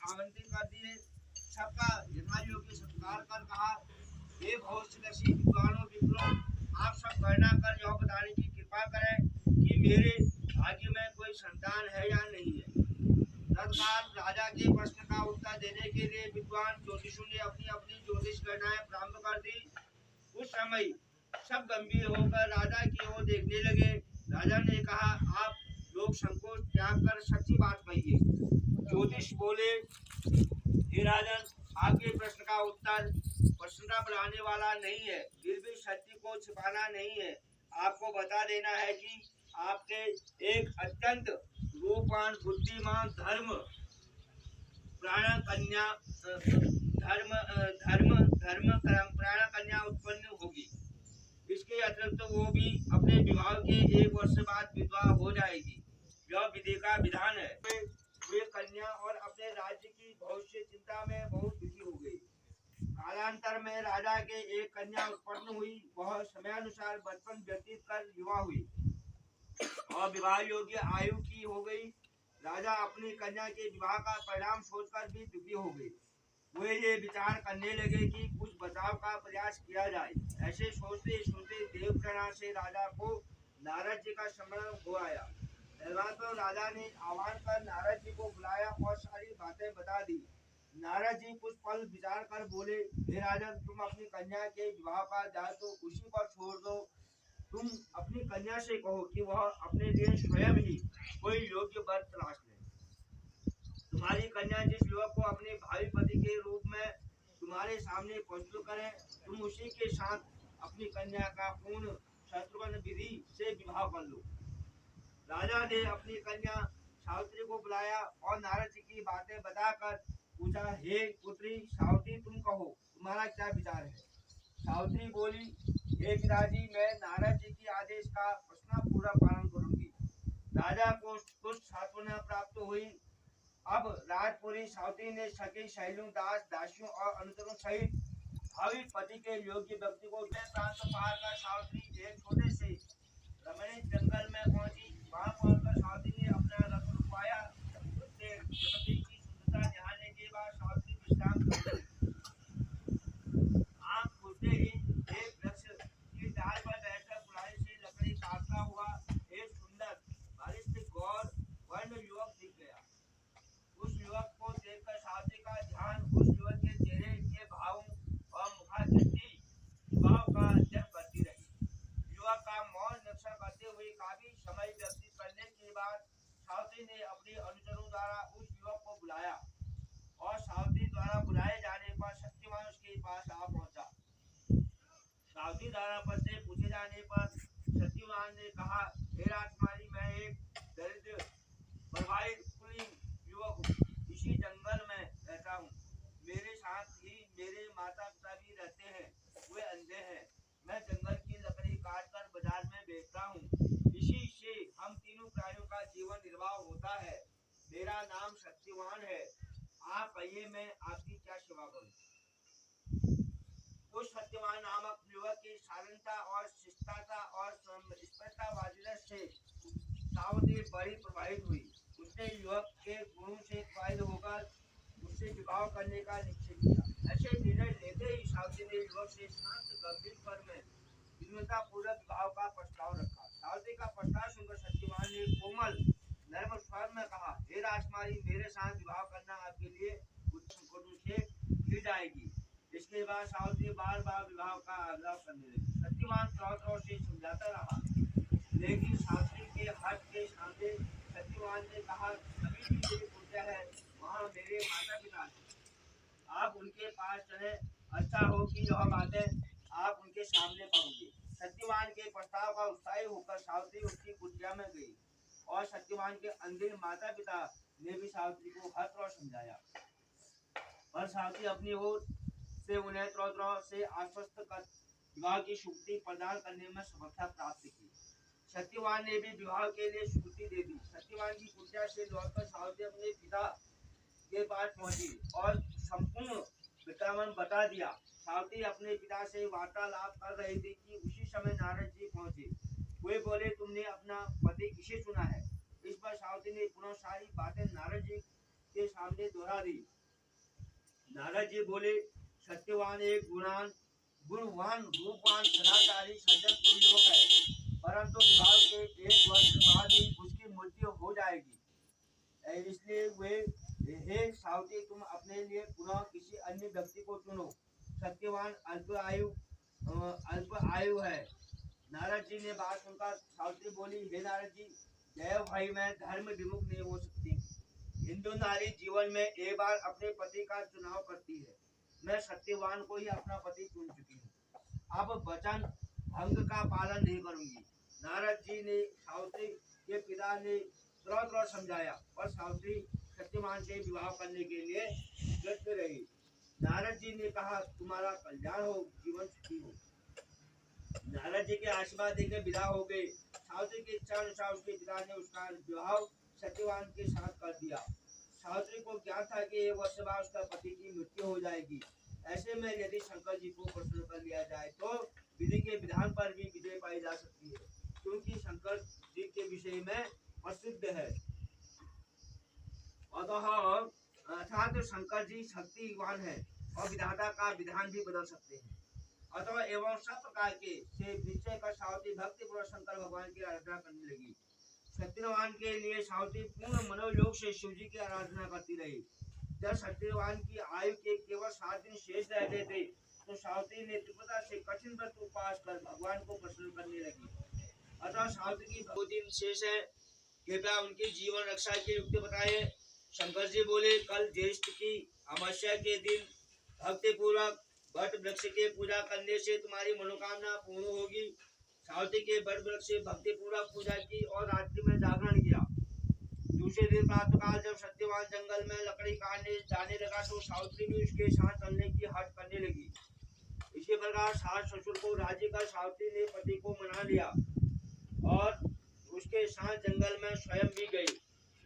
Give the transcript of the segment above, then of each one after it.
आमंत्रित कर दिए। सबका यथायोग्य सत्कार कर कहा, हे भविष्यदर्शी विद्वानों विप्रो, आप सब गणना कर यह बताने की कृपा करें कि मेरे भाग्य में कोई संतान है या नहीं है। तत्काल राजा के प्रश्न का उत्तर देने के लिए विद्वान ज्योतिषों ने अपनी अपनी ज्योतिष गणनाएं प्रारंभ कर दी। उस समय सब गंभीर होकर राजा की ओर देखने लगे। राजा ने कहा, आप लोग संकोच त्याग कर सच्ची बात कहिए। ज्योतिष बोले, हे राजन, आपके प्रश्न का उत्तर प्रसन्नता बढ़ाने वाला नहीं है, फिर भी सत्य को छिपाना नहीं है। आपको बता देना है कि आपके एक अत्यंत रूपवान बुद्धिमान धर्म प्राण कन्या प्राण कन्या उत्पन्न होगी। इसके अतिरिक्त वो भी अपने विवाह के 1 वर्ष बाद विधवा हो जाएगी। यह विधि का विधान है। वे कन्या और अपने राज्य की भविष्य चिंता में बहुत दुखी हो गई। कालांतर में राजा के एक कन्या उत्पन्न हुई। वह समयानुसार बचपन व्यतीत कर युवा हुई और विवाह योग्य आयु की हो गई। राजा अपनी कन्या के विवाह का परिणाम सोचकर भी दुखी हो गए। वे ये विचार करने लगे कि कुछ बचाव का प्रयास किया जाए। ऐसे सोचते सोचते देवप्रणा से राजा को नारद जी का स्मरण हो आया। पहला तो राजा ने आह्वान कर नारद जी को बुलाया और सारी बातें बता दी। नारद जी कुछ पल विचार कर बोले, हे राजन, तुम अपनी कन्या के विवाह का दायित्व तो उसी पर छोड़ दो। तुम अपनी कन्या से कहो कि वह अपने लिए स्वयं ही कोई योग्य वर तलाश ले। तुम्हारी कन्या जिस युवक को अपने भावी पति के रूप में तुम्हारे सामने प्रस्तुत करे, तुम उसी के साथ अपनी कन्या का पूर्ण शत्रुघ्न विधि से विवाह कर लो। राजा ने अपनी कन्या सावित्री को बुलाया और नारद जी की बातें बताकर पूछा, हे पुत्री सावित्री, तुम कहो तुम्हारा क्या विचार है। सावित्री बोली, हे पिताजी, मैं नारद जी की आदेश का प्रश्नपूर्वक पालन करूंगी। राजा को कुछ सांत्वना प्राप्त हुई। अब राजपुरी सावित्री ने सखी शैलू दास दासियों और अनुचरों सहित भावी पति के योग्य व्यक्ति को प्रांत पार कर सावित्री एक छोटे से रमणीय जंगल में पहुंची। वहां पहुंचकर सावित्री ने अपना रथ रुकवाया। उससे प्रकृति की सुंदरता निहारने के बाद सावित्री विश्राम करने लगी। आँख खुलते ही एक वृक्ष की डाल पर बैठकर कुल्हाड़ी से लकड़ी काटता हुआ एक सुंदर बलिष्ठ गौर वर्ण युवक दिख गया। उस युवक को देखकर सावित्री का ध्यान उस युवक के चेहरे के भावों और मुखाकृति भाव का अध्ययन करती रही। युवक का मौन निरीक्षण करते हुए काफी समय व्यतीत करने के बाद सावित्री ने अपने अनुचरों द्वारा उस युवक को बुलाया और सावित्री द्वारा बुलाए जाने पर शक्तिमान उसके पास आ पहुंचा। सावित्री द्वारा पद से पूछे जाने पर शक्तिमान ने कहा, हे राजकुमारी, मैं एक दरिद्र प्रभावित कुलीन युवक हूँ। इसी जंगल में रहता हूँ। मेरे साथ ही मेरे माता पिता भी रहते हैं। वे अंधे हैं। मैं जंगल की लकड़ी काटकर बाजार में बेचता हूँ। इसी से हम तीनों प्राणियों का जीवन निर्वाह होता है। मेरा नाम शक्तिमान है। आप कहिए, मैं आपकी क्या सेवा करूं। उस सत्यवान नामक युवक की शालीनता और शिष्टता और स्पष्टता से सावित्री बड़ी प्रभावित हुई। उसने युवक के गुणों से प्रभावित होकर उससे विवाह करने का निश्चय किया। ऐसे निर्णय लेते ही सावित्री ने युवक से शांत गंभीर स्वर में विनम्रता पूर्वक विवाह का प्रस्ताव रखा। सावित्री का प्रस्ताव सुनकर सत्यवान ने कोमल नर्म स्वर में कहा, हे राजकुमारी, मेरे साथ विवाह करना आपके लिए संकटों से घिर जाएगी। इसके बाद सावित्री बार बार विवाह का आग्रह करने लगी। सत्यवान तौर से समझाता रहा, लेकिन सावित्री के हट के सामने सत्यवान ने कहा, अभी भी मेरी पूजा है, वहाँ मेरे माता पिता हैं। आप उनके पास चले। अच्छा हो कि यह बातें आप उनके सामने पाओगे। सत्यवान के प्रस्ताव का उत्साही होकर सावित्री उसकी कुटिया में गई और सत्यवान के अंधे माता पिता ने भी सावित्री को हर तरह समझाया, पर सावित्री अपनी ओर से उन्हें तरह से आश्वस्त कर विवाह की स्वीकृति प्रदान करने में सफलता प्राप्त की। सत्यवान ने भी विवाह के लिए स्वीकृति दे दी। सत्यवान की कुटिया से लौटकर सावित्री अपने पिता के पास पहुंची और संपूर्ण वृत्तांत बता दिया। सावित्री अपने पिता से वार्तालाप कर रही थी कि उसी समय नारद जी पहुंचे। वे बोले, तुमने अपना पति किसे चुना है। इस पर सावित्री ने पुनः सारी बातें नारद जी के सामने दोहरा दी। नारद जी बोले, सत्यवान एक गुणवान रूपवान सदाचारी सज्जन युवक है, परंतु विवाह के 1 वर्ष बाद ही उसकी मृत्यु हो जाएगी। इसलिए वे हे सावती, तुम अपने लिए पुनः किसी अन्य व्यक्ति को चुनो। सत्यवान अल्प आयु है। नारद जी ने बात सुनकर सावित्री बोली, हे नारद जी, जय भाई, मैं धर्म विमुख नहीं हो सकती। हिंदू नारी जीवन में एक बार अपने पति का चुनाव करती है। मैं सत्यवान को ही अपना पति चुन चुकी हूँ। अब वचन भंग का पालन नहीं करूंगी। नारद जी ने सावित्री के पिता ने तुरंत समझाया, और सावित्री सत्यवान से विवाह करने के लिए व्यस्त रही। नारद जी ने कहा, तुम्हारा कल्याण हो, जीवन सुखी हो। नारद जी के आशीर्वाद देकर विदा हो गए। सावित्री की इच्छा अनुसार उसके पिता ने उसका विवाह सत्यवान के साथ कर दिया। सावित्री को ज्ञान था कि 1 वर्ष बाद उसका पति की मृत्यु हो जाएगी। ऐसे में यदि शंकर जी को प्रसन्न कर लिया जाए तो विधि के विधान पर भी विजय पाई जा सकती है, क्योंकि शंकर जी के विषय में प्रसिद्ध है। अर्थात शंकर जी शक्तिवान है और विधाता का विधान भी बदल सकते हैं। अथवा एवं सब प्रकार के से निश्चय कर सावित्री भक्ति पूर्वक शंकर भगवान की आराधना करने लगी। सत्यवान के लिए सावित्री पूर्ण मनोयोग से शिव जी की आराधना करती रही। जब सत्यवान की आयु के केवल 7 दिन शेष रहते थे, तो सावित्री ने तीव्रता से कठिन व्रत उपवास कर भगवान को प्रसन्न करने लगी। अतः सावित्री की 2 दिन शेष है, कृपया उनकी जीवन रक्षा के युक्ति बताए। शंकर जी बोले, कल ज्येष्ठ की अमावस्या के दिन भक्ति पूर्वक वट वृक्ष के पूजा करने से तुम्हारी मनोकामना पूर्ण होगी। सावित्री के वट वृक्ष से भक्ति पूर्वक पूजा की और रात्रि में जागरण किया। दूसरे दिन प्रातःकाल जब सत्यवान जंगल में लकड़ी काटने जाने लगा, तो सावित्री भी उसके साथ चलने की हट करने लगी। इसी प्रकार सास ससुर को राजी कर सावित्री ने पति को मना लिया और उसके साथ जंगल में स्वयं भी गई।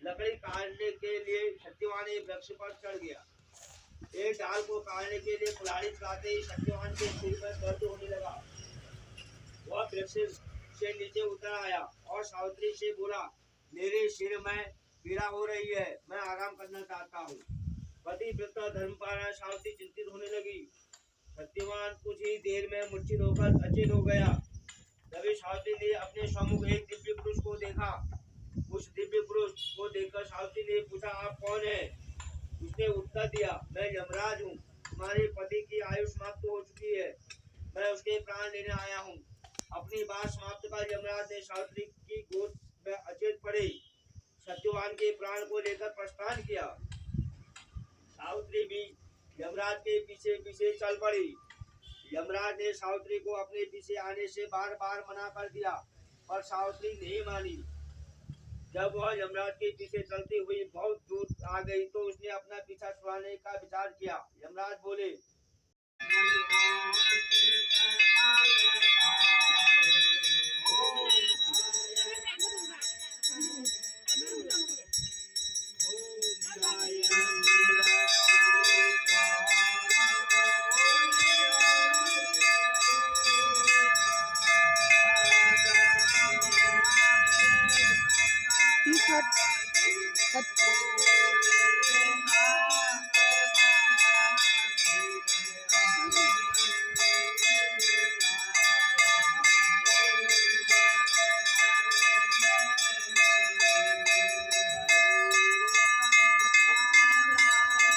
लकड़ी काटने के लिए सत्यवान एक वृक्ष पर चढ़ गया। एक डाल को काटने के लिए कुल्हाड़ी चलाते ही सत्यवान के सिर में दर्द होने लगा। वह वृक्ष से नीचे उतर आया और सावित्री से बोला, मेरे सिर में पीड़ा हो रही है, मैं आराम करना चाहता हूँ। पतिव्रता धर्मपरायण सावित्री चिंतित होने लगी। सत्यवान कुछ ही देर में मूर्छित होकर अचेत हो गया। तभी सावित्री ने अपने सम्मुख एक दिव्य पुरुष को देखा। उस दिव्य पुरुष को देखकर सावित्री ने पूछा, आप कौन है? उसने उत्तर दिया, मैं यमराज हूँ। तुम्हारे पति की आयु समाप्त हो चुकी है, मैं उसके प्राण लेने आया हूँ। अपनी बात समाप्त कर यमराज ने सावित्री की गोद में अचेत पड़े सत्यवान के प्राण को लेकर प्रस्थान किया। सावित्री भी यमराज के पीछे पीछे चल पड़ी। यमराज ने सावित्री को अपने पीछे आने से बार बार मना कर दिया, पर सावित्री नहीं मानी। जब वह यमराज के पीछे चलती हुई बहुत दूर आ गई, तो उसने अपना पीछा छुड़ाने का विचार किया। यमराज बोले,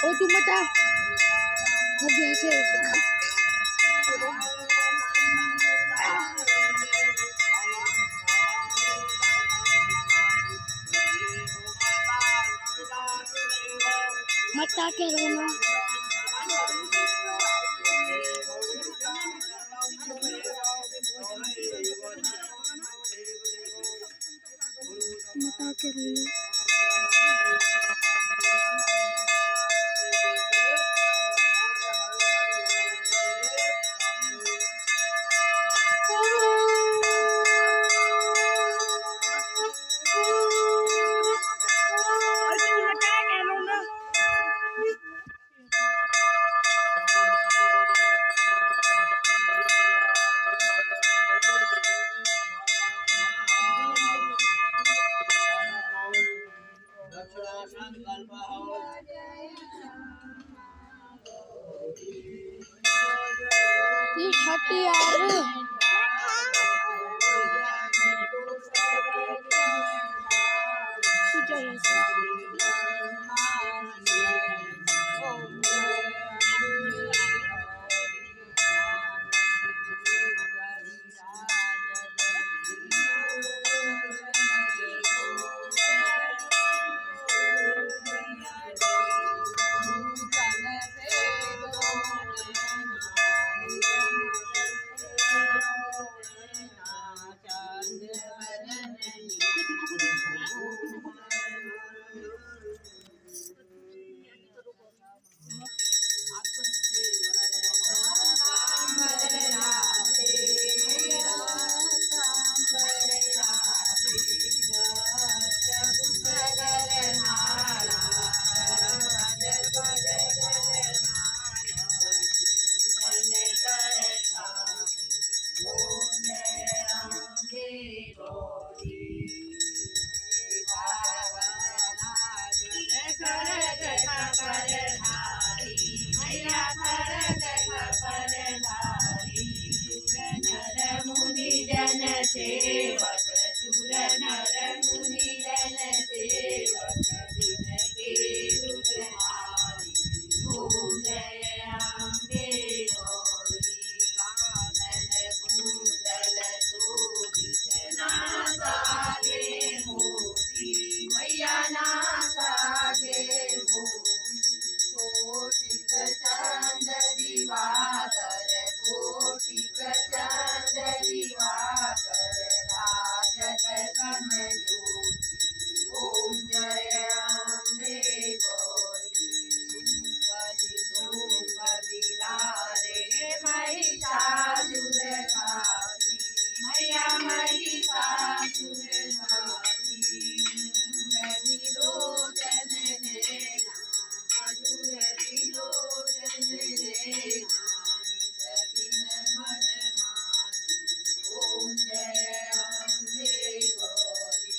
ओ तुम बता अब ऐसे मत क्या रोना मत क्या रोना पार्टी यार। सेवक सुर नर मुनि जन सेवक के रूपहारी ओम जय अम्बे गौरी कानन कुंडल शोभित नासागे मोती मैया नासागे मोती कोटिक चंद दिवाकर कोटिक चंद दिवाकर राजत समज्योति ओम जय अम्बे गौरी सुंबरी सोमबरी लारे महिषासुर धारी मैया महिषासुर धारी रवि लोचन नैना मधुर विलोचन नैना सकिन मन मानी ओम जय अम्बे गौरी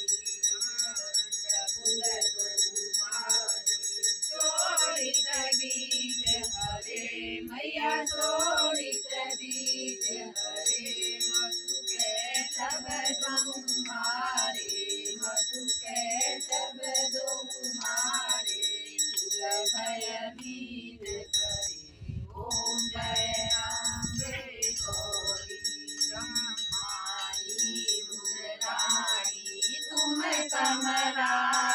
कुल कुमारी शोणित बीज हरे मैया शोणित बीज हरे मधु के तब तुम्हारे मधु के तब तुम्हारे भय बीन करे ओम जय अम्बे गौरी ब्रह्माणी रुद्राणी तुम कमला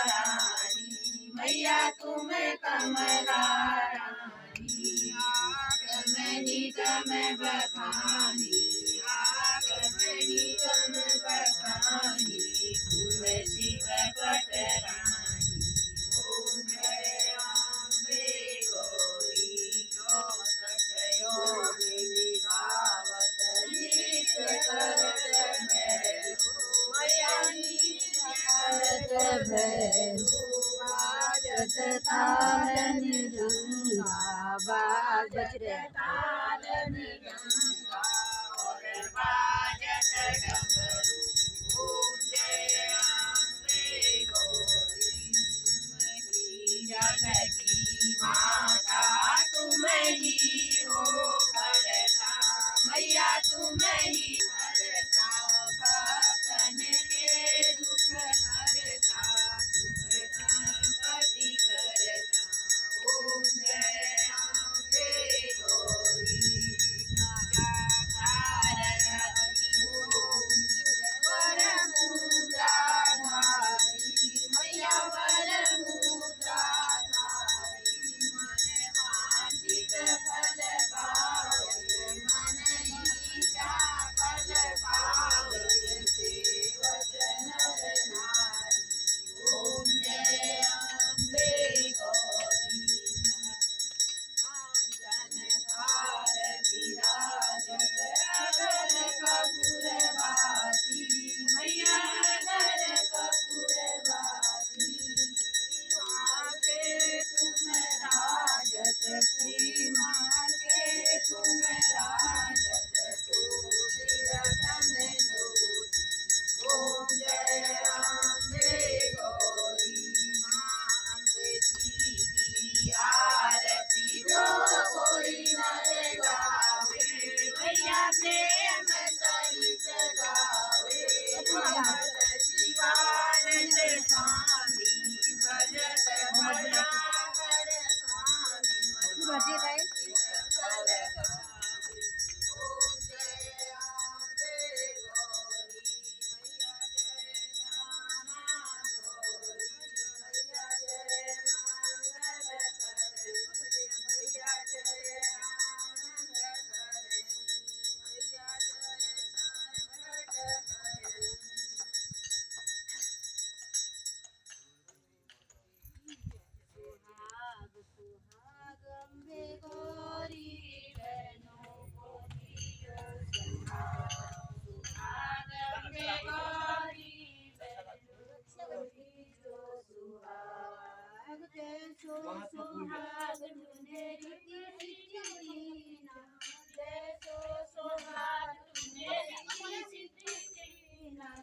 रानी मैया तुम कमला रानी आगम निगम बखानी आगम निगम बखानी तुम शिव पटरानी ओम जय अम्बे गौरी चौसठ योग निभावत नृत्य करत भैरो मैया नृत्य करत भैरो बाजत ताल मृदंगा बाजत ताल मृदंगा और बाजत डमरू ओम जय अम्बे गौरी जगती माता तुम ही हो करता मैया तुम ही हरता भक्तन के दुख हरता सुख संपत्ति करता ओम जय अम्बे गौरी भाजी काय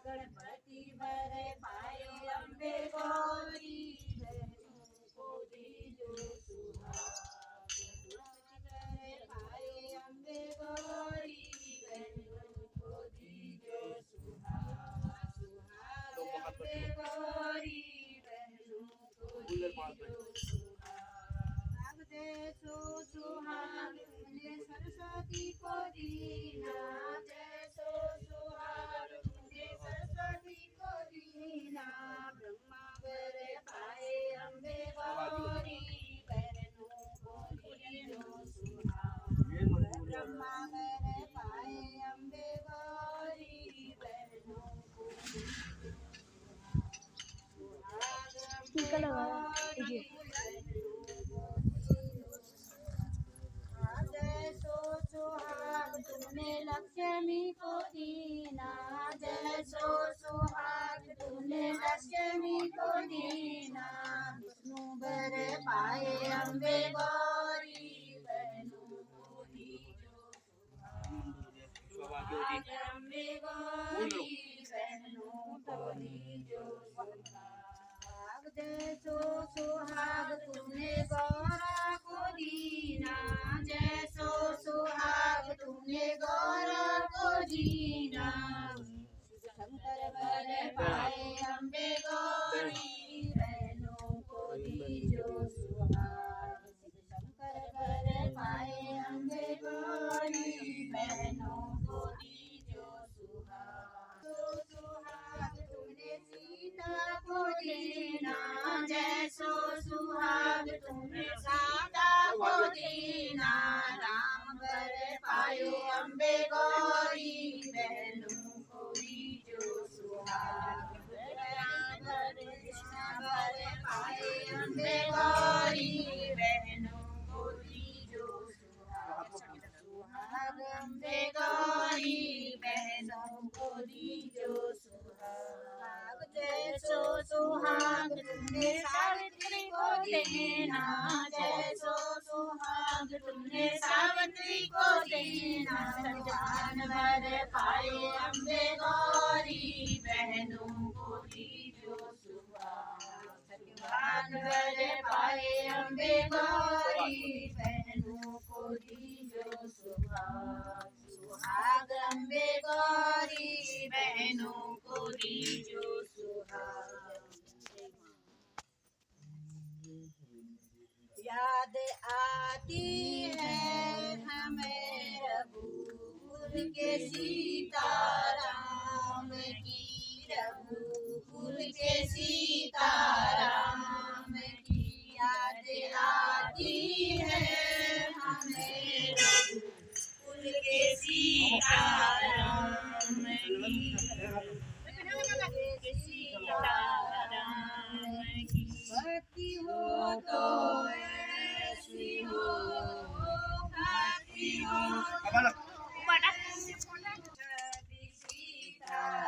गणपति भरे पाए अम्बे गौरी बहनों को दीजो सुहाग भरे पाए अम्बे गौरी बहनों को दीजो सुहाग सुहाग अम्बे गौरी बहनों को दीजो सुहाग जैसो सुहाग तुमने सरस्वती को दीना जैसो सुहाग सरस्वती को दीना ब्रह्मा भरे पाए अम्बे गौरी बहनों को दीजो सुहाग ब्रह्मा भरे पाए अम्बे गौरी बहनों को दीजो सुहाग टीका लगा जी जैसो सुहाग तुमने लक्ष्मी को दीना जैसो सुहाग तुमने लक्ष्मी को दीना विष्णु भरे पाए अम्बे गौरी बहनों को दीजो सुहाग अम्बे गौरी बहनों को दीजो सुहाग जैसो सुहाग तुमने गौरा को दीना जैसो सुहाग तुमने गौरा को दीना शंकर भरे पाए अम्बे गौरी बहनों को दीजो सुहाग शंकर भरे पाए अम्बे गौरी बहनों को दीजो सुहाग सुहाग तुमने सीता को दीना जैसो सुहाग तुमने सीता को दीना राम भरे पाए अम्बे गौरी बहनों को दीजो सुहाग राम भरे कृष्ण भरे पाए अम्बे गौरी बहनों को दीजो सुहाग सुहाग अम्बे गौरी बहनों को दीजो सुहाग जैसो सुहाग तुमने सावित्री को देना जैसो सुहाग तुमने सावित्री को देना सत्यवान भरे पाए अम्बे गौरी बहनों को दीजो सुहाग सत्यवान भरे पाए अम्बे गौरी बहनों को दीजो सुहाग सुहाग अम्बे गौरी बहनों को दीजो सुहाग याद आती है हमें रघुकुल के सीताराम की रघुकुल के सीताराम की याद आती है हमें रघुकुल के सीताराम की भक्ति हो तो ऐसी हो भक्ति हो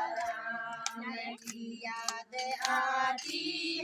सीताराम की याद आती